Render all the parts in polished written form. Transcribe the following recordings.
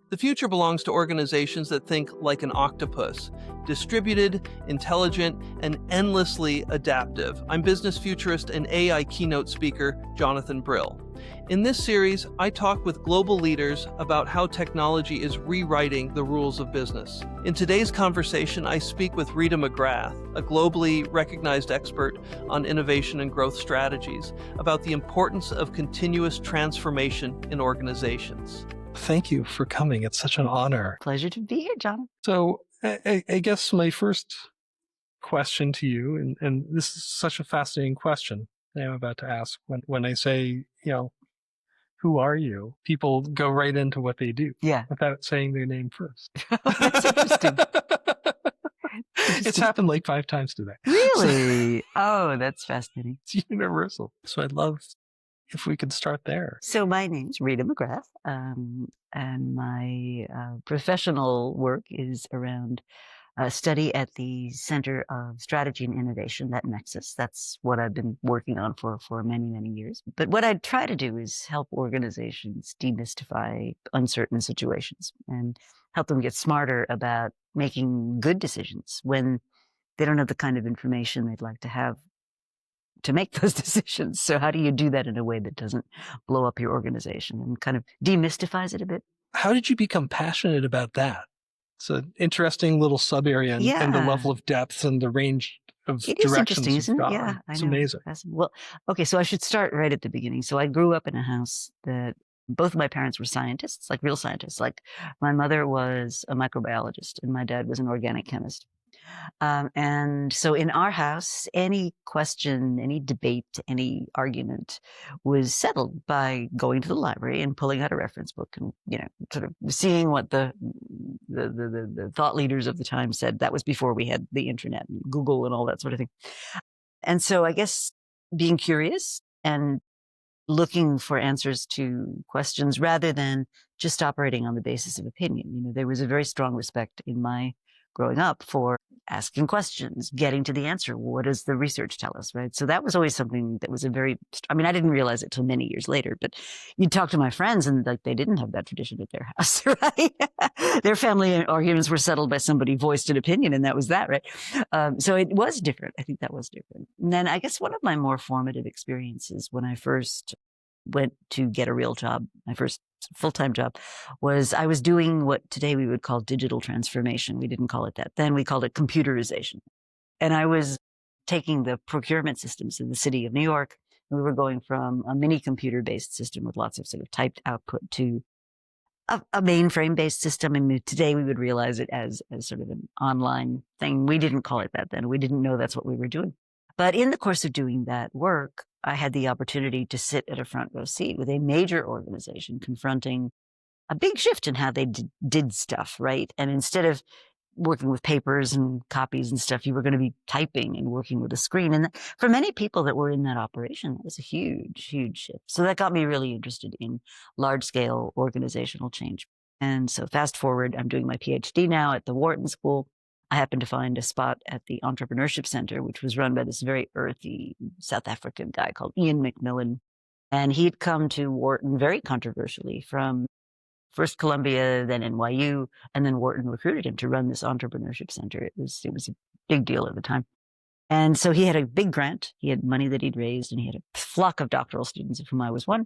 The future belongs to organizations that think like an octopus, distributed, intelligent, and endlessly adaptive. I'm business futurist and AI keynote speaker Jonathan Brill. In this series, I talk with global leaders about how technology is rewriting the rules of business. In today's conversation, I speak with Rita McGrath, a globally recognized expert on innovation and growth strategies, about the importance of continuous transformation in organizations. Thank you for coming. It's such an honor. Pleasure to be here, John. So I guess my first question to you, and this is such a fascinating question that I'm about to ask. When I say, who are you? People go right into what they do without saying their name first. That's interesting. It's happened like 5 times today. Really? Oh, that's fascinating. It's universal. So I'd love if we could start there. So my name's Rita McGrath, and my professional work is around study at the Center of Strategy and Innovation, that nexus. That's what I've been working on for many, many years. But what I try to do is help organizations demystify uncertain situations and help them get smarter about making good decisions when they don't have the kind of information they'd like to have to make those decisions. So how do you do that in a way that doesn't blow up your organization and kind of demystifies it a bit? How did you become passionate about that? It's an interesting little sub area and the level of depth and the range of it is directions interesting, isn't it? gone. Yeah, it's amazing. Well, okay, so I should start right at the beginning. So I grew up in a house that both of my parents were scientists, like real scientists. Like my mother was a microbiologist and my dad was an organic chemist. And so in our house, any question, any debate, any argument was settled by going to the library and pulling out a reference book and, sort of seeing what the thought leaders of the time said. That was before we had the internet and Google and all that sort of thing. And so I guess being curious and looking for answers to questions rather than just operating on the basis of opinion. There was a very strong respect in my growing up for asking questions, getting to the answer. What does the research tell us, right? So that was always something that was I didn't realize it till many years later, but you'd talk to my friends and they didn't have that tradition at their house, right? Their family arguments were settled by somebody voiced an opinion and that was that, right? So it was different. I think that was different. And then I guess one of my more formative experiences when I first went to get a real job, my first full-time job, was I was doing what today we would call digital transformation. We didn't call it that then. We called it computerization. And I was taking the procurement systems in the city of New York. We were going from a mini computer-based system with lots of sort of typed output to a mainframe-based system. And today we would realize it as sort of an online thing. We didn't call it that then. We didn't know that's what we were doing. But in the course of doing that work, I had the opportunity to sit at a front row seat with a major organization confronting a big shift in how they did stuff, right? And instead of working with papers and copies and stuff, you were going to be typing and working with a screen. And for many people that were in that operation, that was a huge, huge shift. So that got me really interested in large-scale organizational change. And so fast forward, I'm doing my PhD now at the Wharton School. I happened to find a spot at the Entrepreneurship Center, which was run by this very earthy South African guy called Ian McMillan. And he'd come to Wharton very controversially from first Columbia, then NYU, and then Wharton recruited him to run this Entrepreneurship Center. It was a big deal at the time. And so he had a big grant. He had money that he'd raised, and he had a flock of doctoral students, of whom I was one.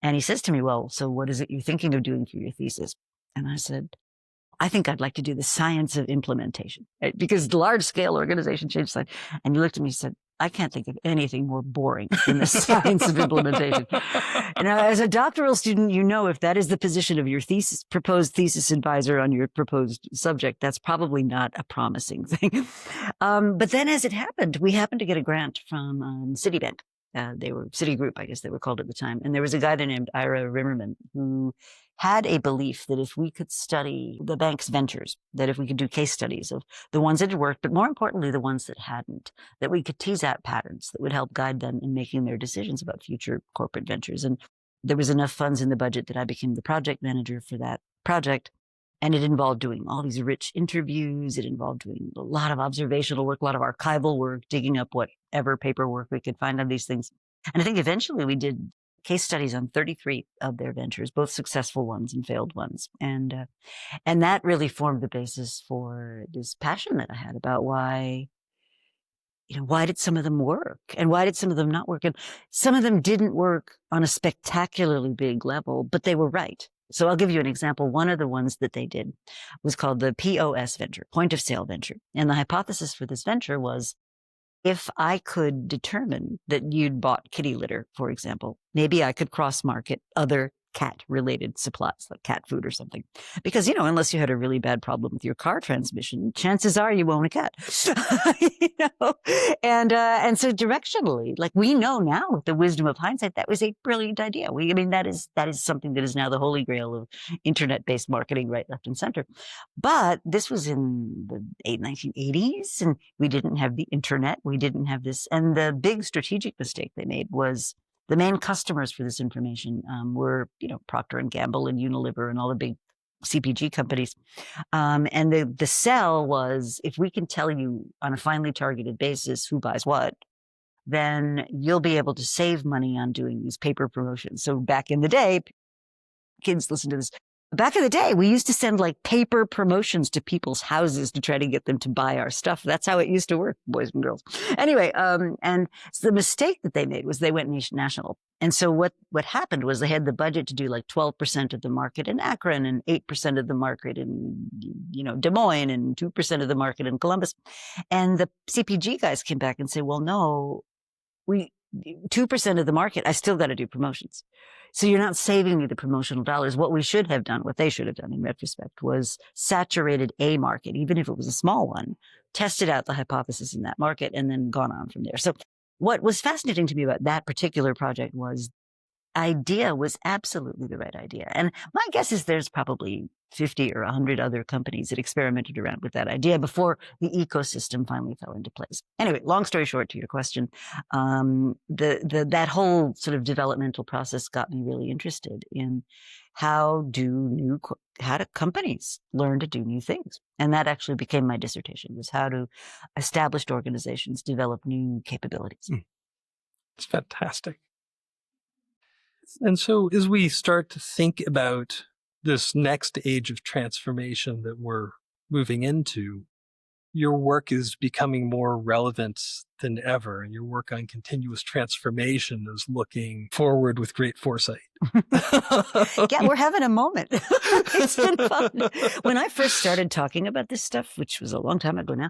And he says to me, well, so what is it you're thinking of doing for your thesis? And I said, I think I'd like to do the science of implementation, right? Because large-scale organization change. And he looked at me and said, I can't think of anything more boring than the science of implementation. And as a doctoral student, if that is the position of your proposed thesis advisor on your proposed subject, that's probably not a promising thing. But then as it happened, we happened to get a grant from Citibank. They were Citigroup, I guess they were called at the time. And there was a guy there named Ira Rimmerman who had a belief that if we could study the bank's ventures, that if we could do case studies of the ones that had worked, but more importantly, the ones that hadn't, that we could tease out patterns that would help guide them in making their decisions about future corporate ventures. And there was enough funds in the budget that I became the project manager for that project. And it involved doing all these rich interviews. It involved doing a lot of observational work, a lot of archival work, digging up whatever paperwork we could find on these things. And I think eventually we did case studies on 33 of their ventures, both successful ones and failed ones. And that really formed the basis for this passion that I had about why did some of them work and why did some of them not work? And some of them didn't work on a spectacularly big level, but they were right. So I'll give you an example. One of the ones that they did was called the POS venture, point of sale venture. And the hypothesis for this venture was, if I could determine that you'd bought kitty litter, for example, maybe I could cross-market other cat-related supplies, like cat food or something. Because, unless you had a really bad problem with your car transmission, chances are you own a cat. And so directionally, like we know now with the wisdom of hindsight, that was a brilliant idea. That is something that is now the holy grail of internet-based marketing, right, left, and center. But this was in the 1980s, and we didn't have the internet. We didn't have this. And the big strategic mistake they made was the main customers for this information were, Procter and Gamble and Unilever and all the big CPG companies. And the sell was, if we can tell you on a finely targeted basis who buys what, then you'll be able to save money on doing these paper promotions. So back in the day, kids listen to this. Back in the day, we used to send like paper promotions to people's houses to try to get them to buy our stuff. That's how it used to work, boys and girls. Anyway, and so the mistake that they made was they went national. And so what happened was they had the budget to do like 12% of the market in Akron and 8% of the market in, Des Moines and 2% of the market in Columbus. And the CPG guys came back and said, well, no, 2% of the market, I still got to do promotions. So you're not saving me the promotional dollars. What we should have done, what they should have done in retrospect, was saturated a market, even if it was a small one, tested out the hypothesis in that market, and then gone on from there. So what was fascinating to me about that particular project was idea was absolutely the right idea. And my guess is there's probably 50 or 100 other companies that experimented around with that idea before the ecosystem finally fell into place. Anyway, long story short, to your question, that whole sort of developmental process got me really interested in how do companies learn to do new things? And that actually became my dissertation, was how do established organizations develop new capabilities. It's fantastic. And so as we start to think about this next age of transformation that we're moving into, your work is becoming more relevant than ever, and your work on continuous transformation is looking forward with great foresight. Yeah, we're having a moment. It's been fun. When I first started talking about this stuff, which was a long time ago now,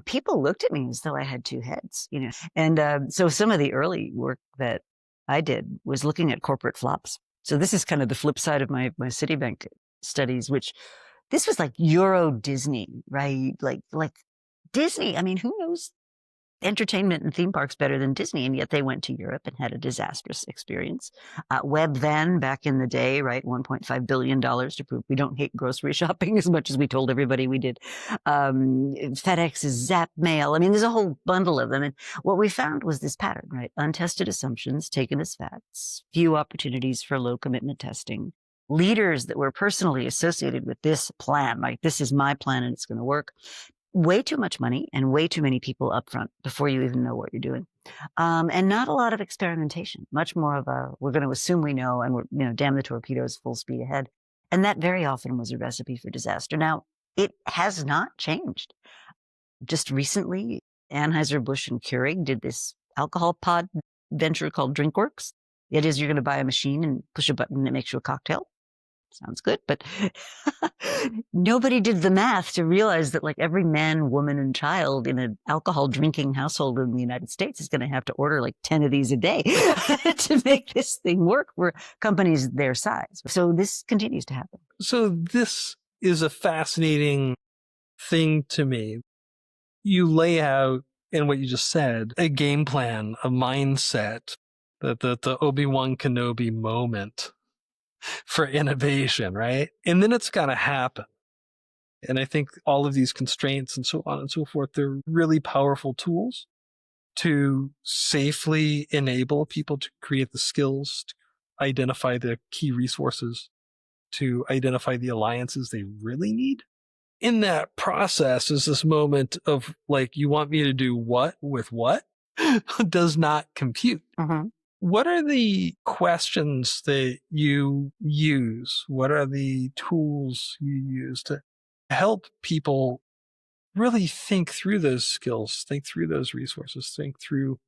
people looked at me as though I had two heads, And so some of the early work that I did was looking at corporate flops. So this is kind of the flip side of my Citibank studies, which this was like Euro Disney, right? Like Disney. Who knows entertainment and theme parks better than Disney? And yet they went to Europe and had a disastrous experience. Webvan back in the day, right? $1.5 billion to prove we don't hate grocery shopping as much as we told everybody we did. FedEx's Zap Mail. There's a whole bundle of them. And what we found was this pattern, right? Untested assumptions taken as facts, few opportunities for low commitment testing, leaders that were personally associated with this plan, like this is my plan and it's going to work. Way too much money and way too many people up front before you even know what you're doing. And not a lot of experimentation, much more of we're going to assume we know and we're, damn the torpedoes, full speed ahead. And that very often was a recipe for disaster. Now, it has not changed. Just recently, Anheuser-Busch and Keurig did this alcohol pod venture called DrinkWorks. It is you're going to buy a machine and push a button that makes you a cocktail. Sounds good, but nobody did the math to realize that like every man, woman, and child in an alcohol drinking household in the United States is going to have to order like 10 of these a day to make this thing work for companies their size. So this continues to happen. So this is a fascinating thing to me. You lay out in what you just said, a game plan, a mindset, the Obi-Wan Kenobi moment for innovation, right? And then it's got to happen. And I think all of these constraints and so on and so forth, they're really powerful tools to safely enable people to create the skills, to identify the key resources, to identify the alliances they really need. In that process is this moment of like, you want me to do what with what does not compute. Mm-hmm. what are the questions that you use? What are the tools you use to help people really think through those skills, think through those resources, think through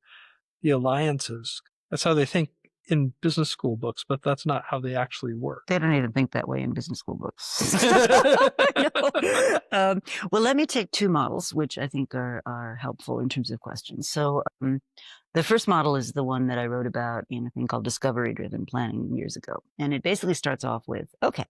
the alliances? That's how they think in business school books, but that's not how they actually work. They don't even think that way in business school books. Well, let me take two models, which I think are helpful in terms of questions. So the first model is the one that I wrote about in a thing called discovery-driven planning years ago. And it basically starts off with, okay,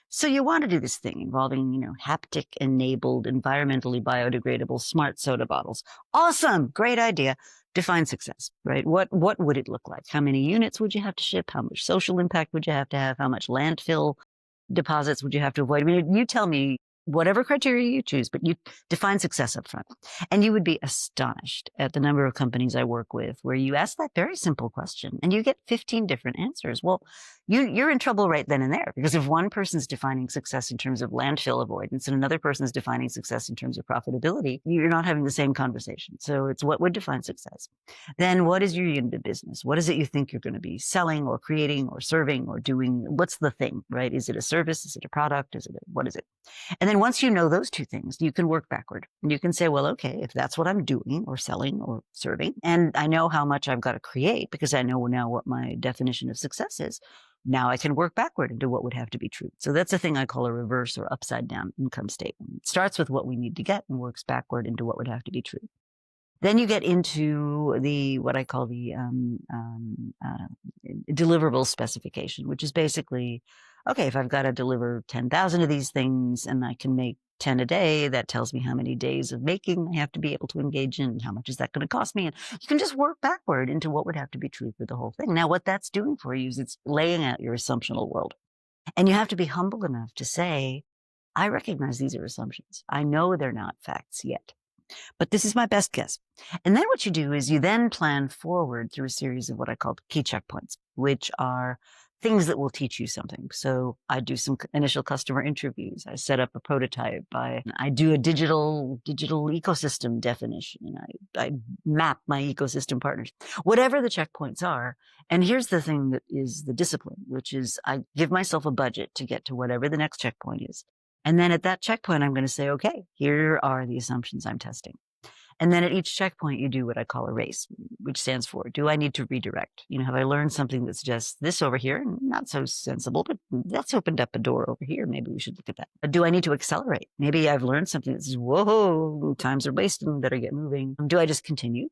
so you want to do this thing involving, haptic-enabled, environmentally biodegradable smart soda bottles. Awesome, great idea. Define success, right? What would it look like? How many units would you have to ship? How much social impact would you have to have? How much landfill deposits would you have to avoid? I mean, you tell me whatever criteria you choose, but you define success up front. And you would be astonished at the number of companies I work with where you ask that very simple question and you get 15 different answers. Well, you're in trouble right then and there, because if one person's defining success in terms of landfill avoidance and another person's defining success in terms of profitability, you're not having the same conversation. So it's what would define success. Then what is your unit of business? What is it you think you're going to be selling or creating or serving or doing? What's the thing, right? Is it a service? Is it a product? What is it? And then once you know those two things, you can work backward and you can say, well, okay, if that's what I'm doing or selling or serving, and I know how much I've got to create because I know now what my definition of success is, now I can work backward into what would have to be true. So that's a thing I call a reverse or upside down income statement. It starts with what we need to get and works backward into what would have to be true. Then you get into what I call the deliverable specification, which is basically, okay, if I've got to deliver 10,000 of these things and I can make 10 a day, that tells me how many days of making I have to be able to engage in, and how much is that going to cost me? And you can just work backward into what would have to be true for the whole thing. Now, what that's doing for you is it's laying out your assumptional world. And you have to be humble enough to say, I recognize these are assumptions. I know they're not facts yet, but this is my best guess. And then what you do is you then plan forward through a series of what I call key checkpoints, which are things that will teach you something. So I do some initial customer interviews. I set up a prototype. I do a digital ecosystem definition. I map my ecosystem partners, whatever the checkpoints are. And here's the thing that is the discipline, which is I give myself a budget to get to whatever the next checkpoint is. And then at that checkpoint, I'm going to say, okay, here are the assumptions I'm testing. And then at each checkpoint, you do what I call a race, which stands for, do I need to redirect? Have I learned something that's just this over here? Not so sensible, but that's opened up a door over here. Maybe we should look at that. Do I need to accelerate? Maybe I've learned something that says, whoa, times are wasting, better get moving. Do I just continue?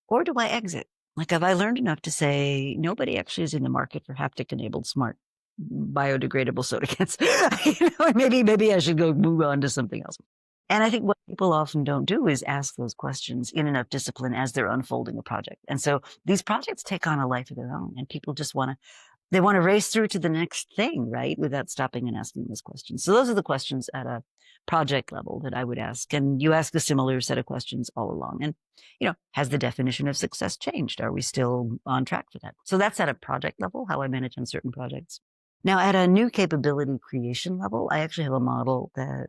Or do I exit? Like, have I learned enough to say, nobody actually is in the market for haptic-enabled smart biodegradable soda cans? Maybe I should go move on to something else. And I think what people often don't do is ask those questions in enough discipline as they're unfolding a project. And so these projects take on a life of their own, and people just want to race through to the next thing, right? Without stopping and asking those questions. So those are the questions at a project level that I would ask. And you ask a similar set of questions all along. And, has the definition of success changed? Are we still on track for that? So that's at a project level, how I manage on certain projects. Now, at a new capability creation level, I actually have a model that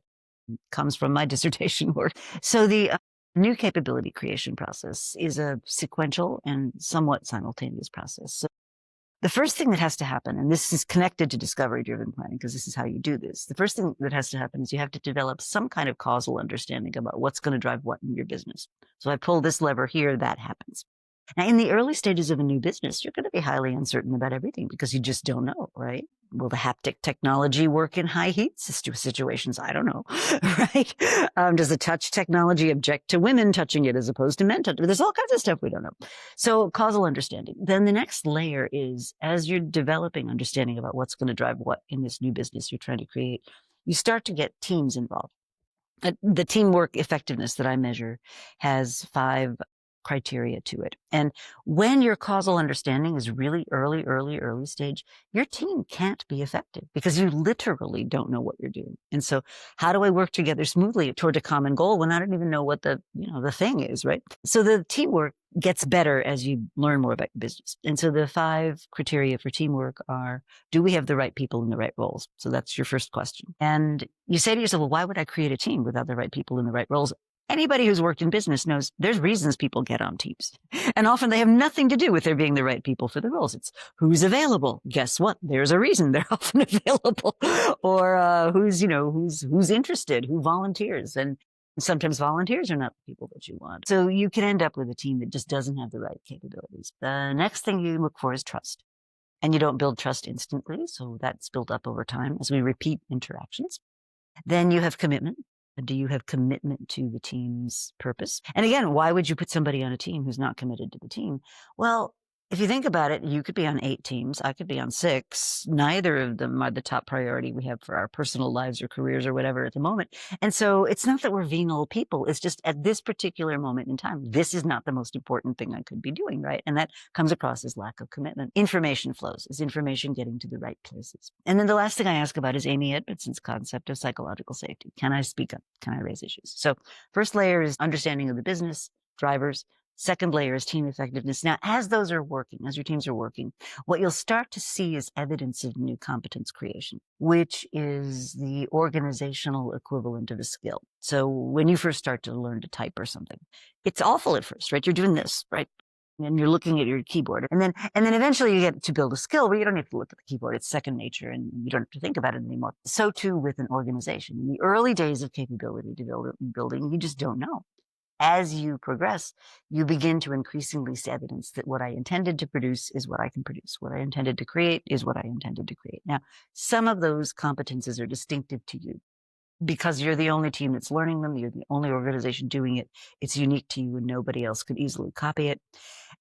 comes from my dissertation work. So the new capability creation process is a sequential and somewhat simultaneous process. So the first thing that has to happen, and this is connected to discovery-driven planning because this is how you do this. The first thing that has to happen is you have to develop some kind of causal understanding about what's going to drive what in your business. So I pull this lever here, that happens. Now, in the early stages of a new business, you're going to be highly uncertain about everything because you just don't know, right? Will the haptic technology work in high heat situations? I don't know, right? Does the touch technology object to women touching it as opposed to men touching it? There's all kinds of stuff we don't know. So causal understanding. Then the next layer is, as you're developing understanding about what's going to drive what in this new business you're trying to create, you start to get teams involved. The teamwork effectiveness that I measure has 5 criteria to it. And when your causal understanding is really early stage, your team can't be effective because you literally don't know what you're doing. And so how do I work together smoothly toward a common goal when I don't even know what the thing is, right? So the teamwork gets better as you learn more about your business. And so the 5 criteria for teamwork are, do we have the right people in the right roles? So that's your first question. And you say to yourself, well, why would I create a team without the right people in the right roles? Anybody who's worked in business knows there's reasons people get on teams. And often they have nothing to do with there being the right people for the roles. It's who's available. Guess what? There's a reason they're often available. Or who's interested, who volunteers. And sometimes volunteers are not the people that you want. So you can end up with a team that just doesn't have the right capabilities. The next thing you look for is trust. And you don't build trust instantly. So that's built up over time as we repeat interactions. Then you have commitment. Do you have commitment to the team's purpose? And again, why would you put somebody on a team who's not committed to the team? Well, if you think about it, you could be on 8 teams. I could be on 6. Neither of them are the top priority we have for our personal lives or careers or whatever at the moment. And so it's not that we're venal people. It's just at this particular moment in time, this is not the most important thing I could be doing, right? And that comes across as lack of commitment. Information flows. Is information getting to the right places? And then the last thing I ask about is Amy Edmondson's concept of psychological safety. Can I speak up? Can I raise issues? So first layer is understanding of the business, drivers. Second layer is team effectiveness. Now, as those are working, as your teams are working, what you'll start to see is evidence of new competence creation, which is the organizational equivalent of a skill. So when you first start to learn to type or something, it's awful at first, right? You're doing this, right? And you're looking at your keyboard. And then eventually you get to build a skill where you don't have to look at the keyboard. It's second nature and you don't have to think about it anymore. So too with an organization. In the early days of capability building, you just don't know. As you progress, you begin to increasingly see evidence that what I intended to produce is what I can produce. What I intended to create is what I intended to create. Now, some of those competences are distinctive to you because you're the only team that's learning them. You're the only organization doing it. It's unique to you and nobody else could easily copy it.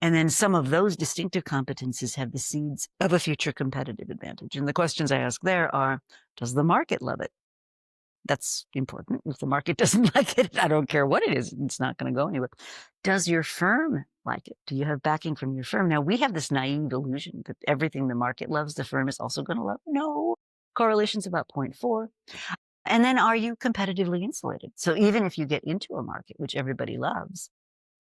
And then some of those distinctive competences have the seeds of a future competitive advantage. And the questions I ask there are, does the market love it? That's important. If the market doesn't like it, I don't care what it is. It's not going to go anywhere. Does your firm like it? Do you have backing from your firm? Now, we have this naive illusion that everything the market loves, the firm is also going to love. No, correlation's about 0.4. And then are you competitively insulated? So even if you get into a market, which everybody loves,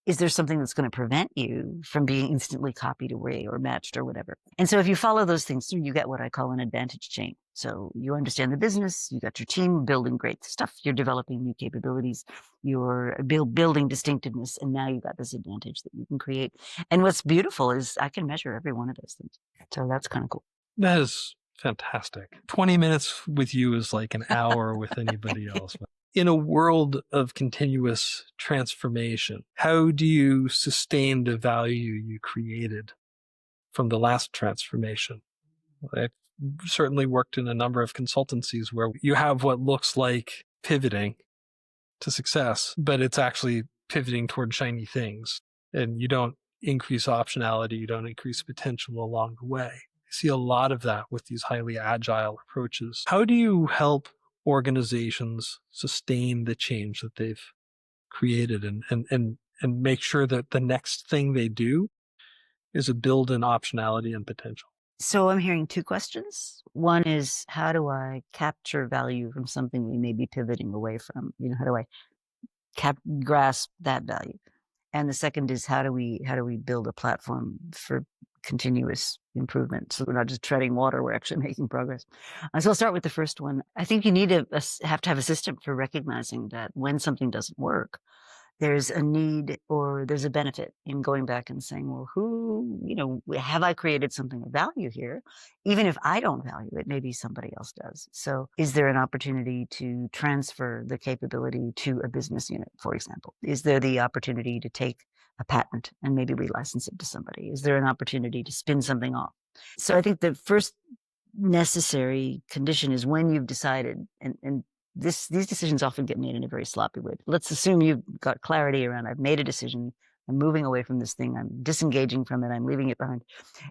is there something that's going to prevent you from being instantly copied away or matched or whatever? And so if you follow those things through, you get what I call an advantage chain. So you understand the business, you got your team building great stuff, you're developing new capabilities, you're building distinctiveness, and now you got this advantage that you can create. And what's beautiful is I can measure every one of those things. So that's kind of cool. That is fantastic. 20 minutes with you is like an hour with anybody else. In a world of continuous transformation, how do you sustain the value you created from the last transformation? I've certainly worked in a number of consultancies where you have what looks like pivoting to success, but it's actually pivoting toward shiny things. And you don't increase optionality, you don't increase potential along the way. I see a lot of that with these highly agile approaches. How do you help organizations sustain the change that they've created and make sure that the next thing they do is a build in optionality and potential? So I'm hearing 2 questions. One is, how do I capture value from something we may be pivoting away from? How do I grasp that value? And the second is, how do we build a platform for continuous improvement? So we're not just treading water, we're actually making progress. So I'll start with the first one. I think you need to have a system for recognizing that when something doesn't work, there's a need or there's a benefit in going back and saying, well, have I created something of value here? Even if I don't value it, maybe somebody else does. So is there an opportunity to transfer the capability to a business unit, for example? Is there the opportunity to take a patent and maybe relicense it to somebody? Is there an opportunity to spin something off? So I think the first necessary condition is when you've decided, and these decisions often get made in a very sloppy way. Let's assume you've got clarity around, I've made a decision, I'm moving away from this thing, I'm disengaging from it, I'm leaving it behind.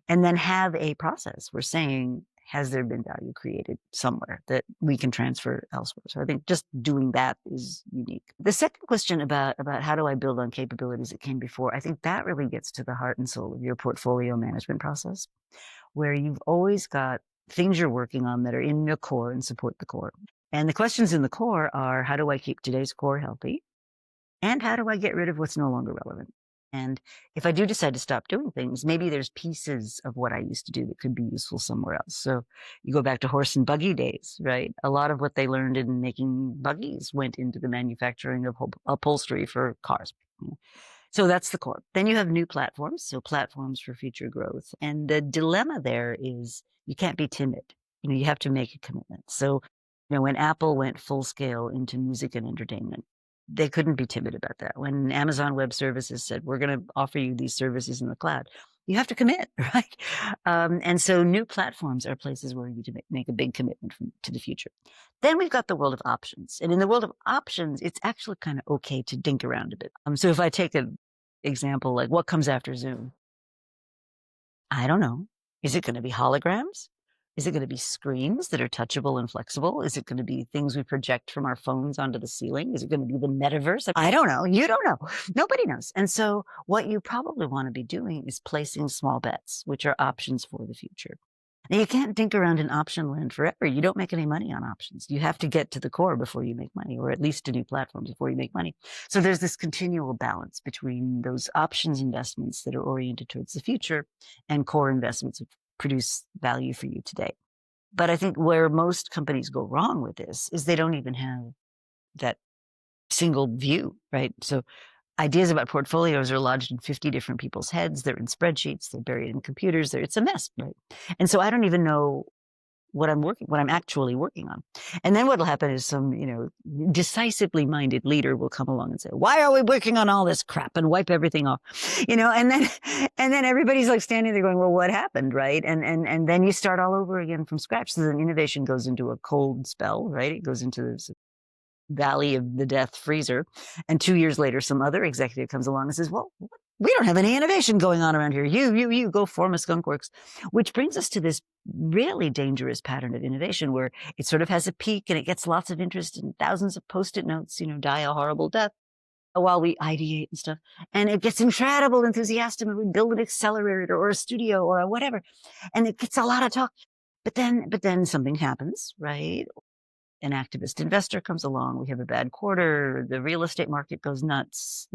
And then have a process. We're saying, has there been value created somewhere that we can transfer elsewhere? So I think just doing that is unique. The second question about how do I build on capabilities that came before, I think that really gets to the heart and soul of your portfolio management process, where you've always got things you're working on that are in the core and support the core. And the questions in the core are, how do I keep today's core healthy? And how do I get rid of what's no longer relevant? And if I do decide to stop doing things, maybe there's pieces of what I used to do that could be useful somewhere else. So you go back to horse and buggy days, right? A lot of what they learned in making buggies went into the manufacturing of upholstery for cars. So that's the core. Then you have new platforms, so platforms for future growth. And the dilemma there is you can't be timid. You have to make a commitment. So, when Apple went full scale into music and entertainment, they couldn't be timid about that. When Amazon Web Services said, we're going to offer you these services in the cloud, you have to commit, right? And so new platforms are places where you need to make a big commitment to the future. Then we've got the world of options. And in the world of options, it's actually kind of okay to dink around a bit. So if I take an example, like what comes after Zoom? I don't know. Is it going to be holograms? Is it going to be screens that are touchable and flexible? Is it going to be things we project from our phones onto the ceiling? Is it going to be the metaverse? I don't know. You don't know. Nobody knows. And so what you probably want to be doing is placing small bets, which are options for the future. Now, you can't dink around in option land forever. You don't make any money on options. You have to get to the core before you make money, or at least to new platforms before you make money. So there's this continual balance between those options investments that are oriented towards the future and core investments that produce value for you today. But I think where most companies go wrong with this is they don't even have that single view, right? So ideas about portfolios are lodged in 50 different people's heads. They're in spreadsheets. They're buried in computers. It's a mess, right? And so I don't even know what I'm actually working on. And then what'll happen is some, decisively minded leader will come along and say, why are we working on all this crap, and wipe everything off, and then everybody's like standing there going, well, what happened? Right. And then you start all over again from scratch. So then innovation goes into a cold spell, right? It goes into this valley of the death freezer. And 2 years later, some other executive comes along and says, well, we don't have any innovation going on around here. You go form a skunkworks, which brings us to this really dangerous pattern of innovation where it sort of has a peak and it gets lots of interest and thousands of Post-it notes, die a horrible death while we ideate and stuff. And it gets incredible enthusiasm and we build an accelerator or a studio or whatever. And it gets a lot of talk. But then something happens, right? An activist investor comes along. We have a bad quarter. The real estate market goes nuts.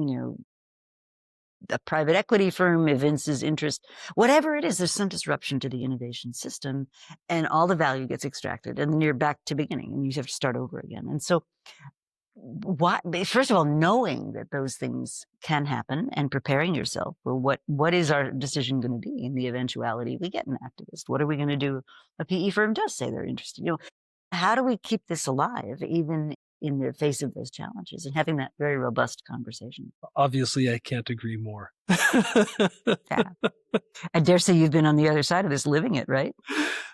A private equity firm evinces interest. Whatever it is, there's some disruption to the innovation system and all the value gets extracted. And then you're back to beginning and you have to start over again. And so first of all, knowing that those things can happen and preparing yourself for what is our decision going to be in the eventuality we get an activist? What are we going to do? A PE firm does say they're interested. How do we keep this alive even in the face of those challenges, and having that very robust conversation? Obviously, I can't agree more. Yeah. I dare say you've been on the other side of this, living it, right?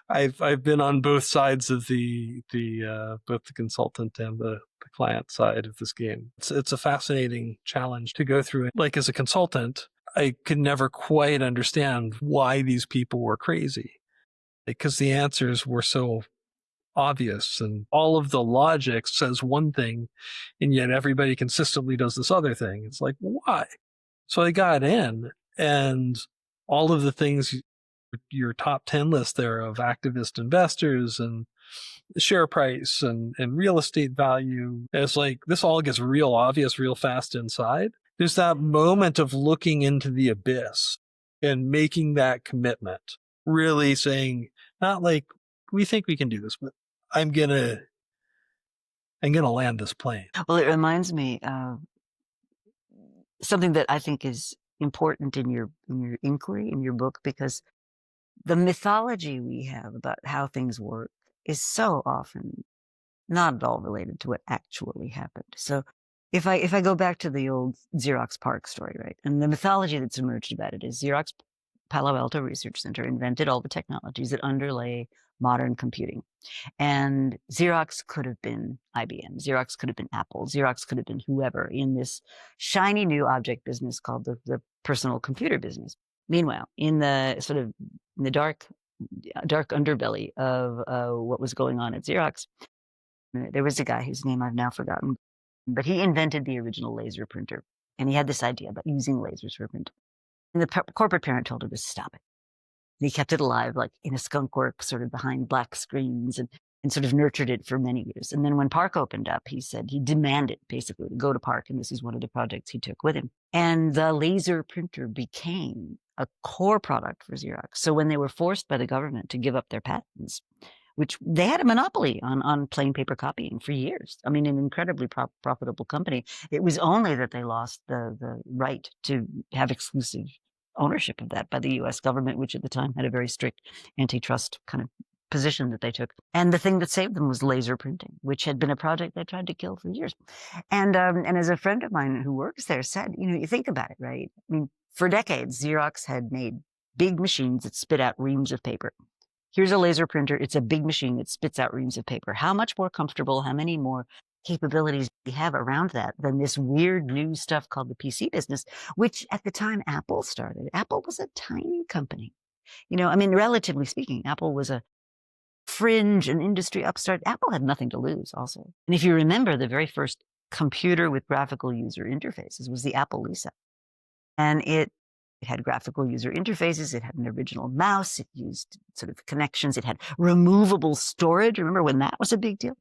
I've been on both sides of the both the consultant and the client side of this game. It's a fascinating challenge to go through. Like as a consultant, I could never quite understand why these people were crazy, because the answers were so obvious and all of the logic says one thing and yet everybody consistently does this other thing. It's like, why? So I got in, and all of the things, your top 10 list there of activist investors and share price and real estate value, it's like this all gets real obvious real fast inside. There's that moment of looking into the abyss and making that commitment, really saying, not like, we think we can do this, but I'm gonna land this plane. Well, it reminds me of something that I think is important in your inquiry, in your book, because the mythology we have about how things work is so often not at all related to what actually happened. So if I go back to the old Xerox PARC story, right, and the mythology that's emerged about it is Xerox Palo Alto Research Center invented all the technologies that underlay modern computing. And Xerox could have been IBM. Xerox could have been Apple. Xerox could have been whoever in this shiny new object business called the personal computer business. Meanwhile, in the sort of in the dark underbelly of what was going on at Xerox, there was a guy whose name I've now forgotten, but he invented the original laser printer. And he had this idea about using lasers for printing. And the corporate parent told him to stop it. And he kept it alive, like in a skunkworks, sort of behind black screens, and sort of nurtured it for many years. And then when PARC opened up, he said he demanded basically to go to PARC, and this is one of the projects he took with him. And the laser printer became a core product for Xerox. So when they were forced by the government to give up their patents, which they had a monopoly on plain paper copying for years. I mean, an incredibly profitable company. It was only that they lost the right to have exclusive ownership of that by the U.S. government, which at the time had a very strict antitrust kind of position that they took. And the thing that saved them was laser printing, which had been a project they tried to kill for years. And as a friend of mine who works there said, you think about it, right? I mean, for decades, Xerox had made big machines that spit out reams of paper. Here's a laser printer. It's a big machine that spits out reams of paper. How much more comfortable, how many more capabilities do we have around that than this weird new stuff called the PC business, which at the time Apple started. Apple was a tiny company. I mean, relatively speaking, Apple was a fringe, an industry upstart. Apple had nothing to lose also. And if you remember, the very first computer with graphical user interfaces was the Apple Lisa. And it had graphical user interfaces. It had an original mouse. It used sort of connections. It had removable storage. Remember when that was a big deal?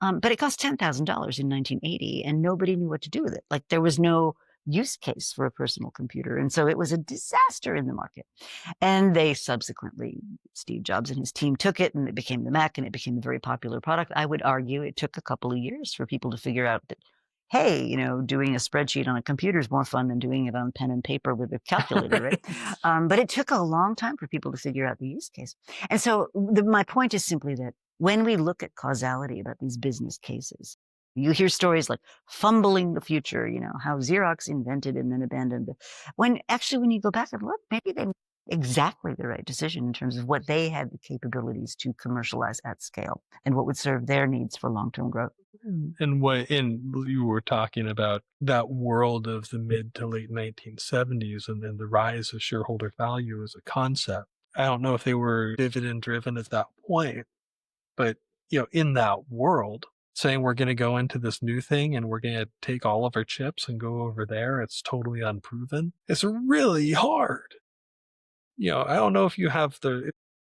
But it cost $10,000 in 1980, and nobody knew what to do with it. Like there was no use case for a personal computer. And so it was a disaster in the market. And they subsequently, Steve Jobs and his team took it, and it became the Mac, and it became a very popular product. I would argue it took a couple of years for people to figure out that, hey, doing a spreadsheet on a computer is more fun than doing it on pen and paper with a calculator, right? But it took a long time for people to figure out the use case. And so my point is simply that when we look at causality about these business cases, you hear stories like fumbling the future, how Xerox invented and then abandoned it. When you go back and look, maybe they made exactly the right decision in terms of what they had the capabilities to commercialize at scale and what would serve their needs for long-term growth. And you were talking about that world of the mid to late 1970s and then the rise of shareholder value as a concept. I don't know if they were dividend driven at that point, but in that world, saying we're going to go into this new thing and we're going to take all of our chips and go over there, it's totally unproven. It's really hard. I don't know if you have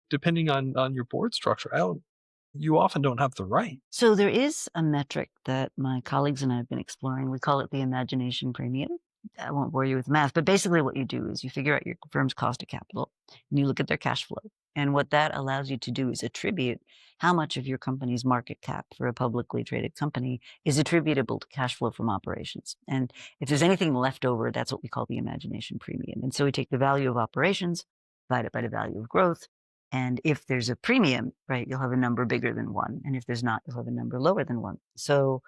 depending on your board structure, you often don't have the right. So there is a metric that my colleagues and I have been exploring. We call it the imagination premium. I won't bore you with math, but basically what you do is you figure out your firm's cost of capital and you look at their cash flow. And what that allows you to do is attribute how much of your company's market cap for a publicly traded company is attributable to cash flow from operations. And if there's anything left over, that's what we call the imagination premium. And so we take the value of operations, divide it by the value of growth. And if there's a premium, right, you'll have a number bigger than 1. And if there's not, you'll have a number lower than 1. So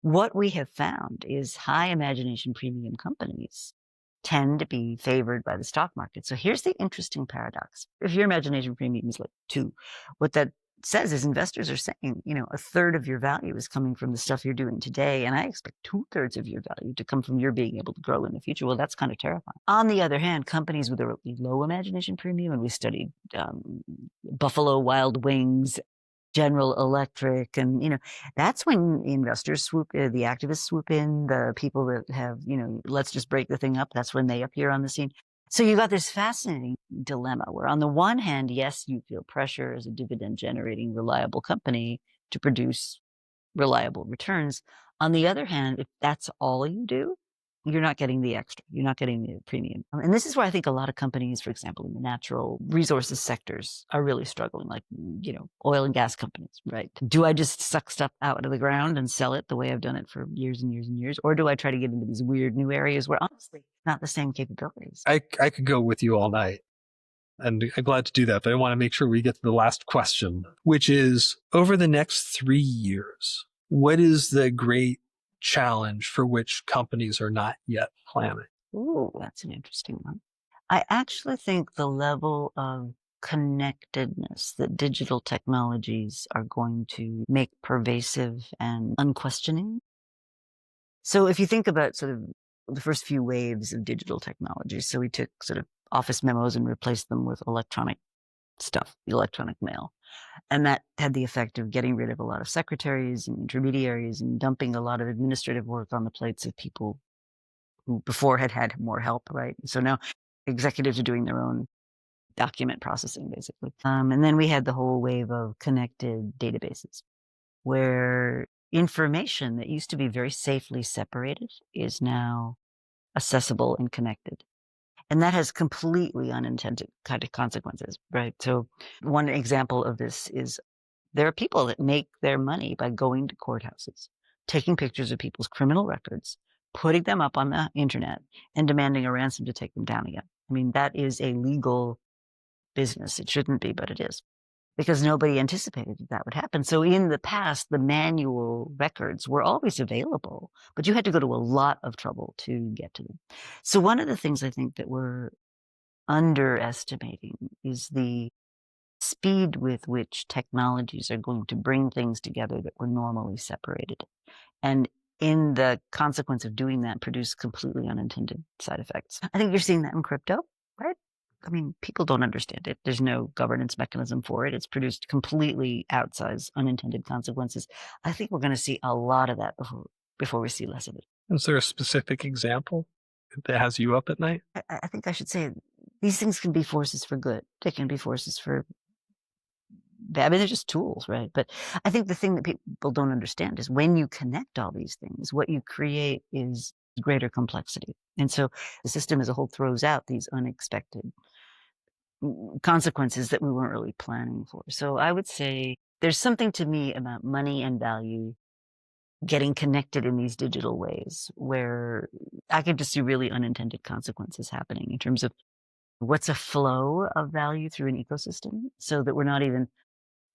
what we have found is high imagination premium companies tend to be favored by the stock market. So here's the interesting paradox. If your imagination premium is like 2, what that says is investors are saying, a third of your value is coming from the stuff you're doing today. And I expect 2/3 of your value to come from your being able to grow in the future. Well, that's kind of terrifying. On the other hand, companies with a really low imagination premium, and we studied Buffalo Wild Wings, General Electric, and that's when investors the activists swoop in, the people that have let's just break the thing up, that's when they appear on the scene. So you got this fascinating dilemma where on the one hand, yes, you feel pressure as a dividend generating reliable company to produce reliable returns. On the other hand, if that's all you do, you're not getting the extra. You're not getting the premium. And this is where I think a lot of companies, for example, in the natural resources sectors are really struggling, like, oil and gas companies, right? Do I just suck stuff out of the ground and sell it the way I've done it for years and years and years? Or do I try to get into these weird new areas where honestly, not the same capabilities? I could go with you all night. And I'm glad to do that, but I want to make sure we get to the last question, which is over the next 3 years, what is the great challenge for which companies are not yet planning? Ooh, that's an interesting one. I actually think the level of connectedness that digital technologies are going to make pervasive and unquestioning. So if you think about sort of the first few waves of digital technology, so we took sort of office memos and replaced them with electronic stuff, electronic mail. And that had the effect of getting rid of a lot of secretaries and intermediaries and dumping a lot of administrative work on the plates of people who before had more help, right? So now executives are doing their own document processing, basically. And then we had the whole wave of connected databases where information that used to be very safely separated is now accessible and connected. And that has completely unintended kind of consequences, right? So one example of this is there are people that make their money by going to courthouses, taking pictures of people's criminal records, putting them up on the internet, and demanding a ransom to take them down again. I mean, that is a legal business. It shouldn't be, but it is, because nobody anticipated that would happen. So in the past, the manual records were always available, but you had to go to a lot of trouble to get to them. So one of the things I think that we're underestimating is the speed with which technologies are going to bring things together that were normally separated. And in the consequence of doing that, produce completely unintended side effects. I think you're seeing that in crypto, right? I mean, people don't understand it. There's no governance mechanism for it. It's produced completely outsized unintended consequences. I think we're going to see a lot of that before we see less of it. Is there a specific example that has you up at night? I think I should say these things can be forces for good. They can be forces for bad. I mean, they're just tools, right? But I think the thing that people don't understand is when you connect all these things, what you create is greater complexity. And so the system as a whole throws out these unexpected consequences that we weren't really planning for. So I would say there's something to me about money and value getting connected in these digital ways where I could just see really unintended consequences happening in terms of what's a flow of value through an ecosystem, so that we're not even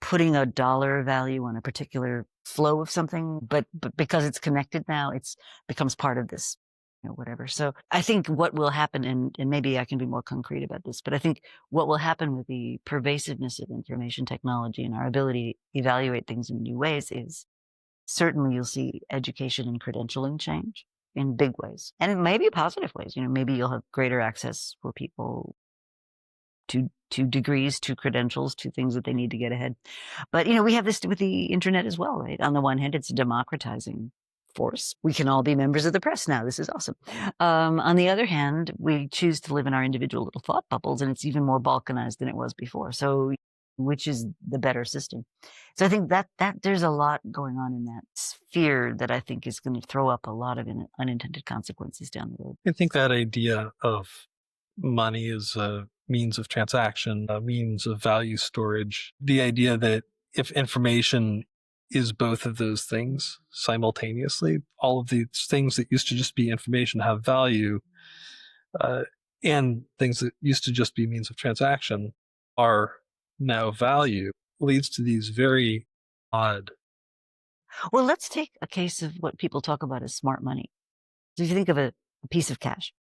putting a dollar value on a particular flow of something, but because it's connected now, it's becomes part of this, whatever. So I think what will happen, and maybe I can be more concrete about this, but I think what will happen with the pervasiveness of information technology and our ability to evaluate things in new ways is certainly you'll see education and credentialing change in big ways, and maybe positive ways. Maybe you'll have greater access for people to degrees, to credentials, to things that they need to get ahead. But, we have this with the internet as well, right? On the one hand, it's a democratizing force. We can all be members of the press now. This is awesome. On the other hand, we choose to live in our individual little thought bubbles, and it's even more balkanized than it was before. So which is the better system? So I think that there's a lot going on in that sphere that I think is going to throw up a lot of unintended consequences down the road. I think that idea of money is a means of transaction, a means of value storage, the idea that if information is both of those things simultaneously, all of these things that used to just be information have value, and things that used to just be means of transaction are now value, leads to these very odd. Well, let's take a case of what people talk about as smart money. So if you think of a piece of cash,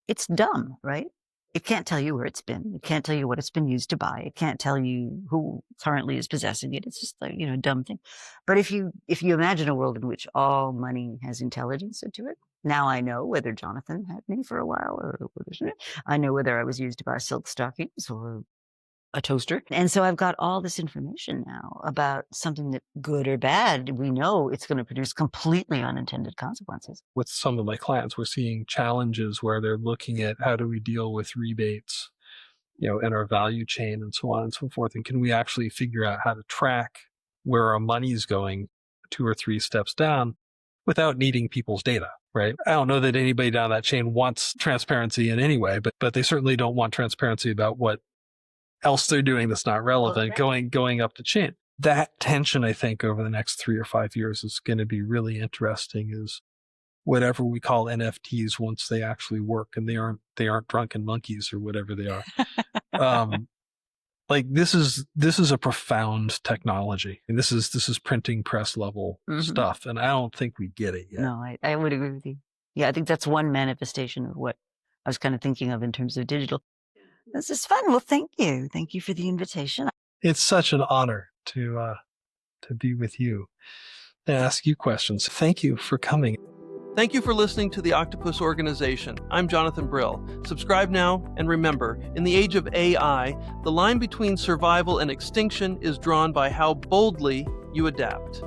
it's dumb, right? It can't tell you where it's been. It can't tell you what it's been used to buy. It can't tell you who currently is possessing it. It's just a dumb thing. But if you imagine a world in which all money has intelligence into it, now I know whether Jonathan had me for a while, or I know whether I was used to buy silk stockings or a toaster. And so I've got all this information now about something that, good or bad, we know it's going to produce completely unintended consequences. With some of my clients, we're seeing challenges where they're looking at how do we deal with rebates, in our value chain and so on and so forth. And can we actually figure out how to track where our money is going 2 or 3 steps down without needing people's data, right? I don't know that anybody down that chain wants transparency in any way, but they certainly don't want transparency about what else they're doing that's not relevant, going up the chain. That tension, I think, over the next 3 or 5 years is going to be really interesting, is whatever we call NFTs once they actually work and they aren't drunken monkeys or whatever they are. This is a profound technology, and this is printing press level stuff, and I don't think we get it yet. No, I would agree with you. Yeah, I think that's one manifestation of what I was kind of thinking of in terms of digital. This is fun. Well, thank you. Thank you for the invitation. It's such an honor to be with you and ask you questions. Thank you for coming. Thank you for listening to the Octopus Organization. I'm Jonathan Brill. Subscribe now, and remember, in the age of AI, the line between survival and extinction is drawn by how boldly you adapt.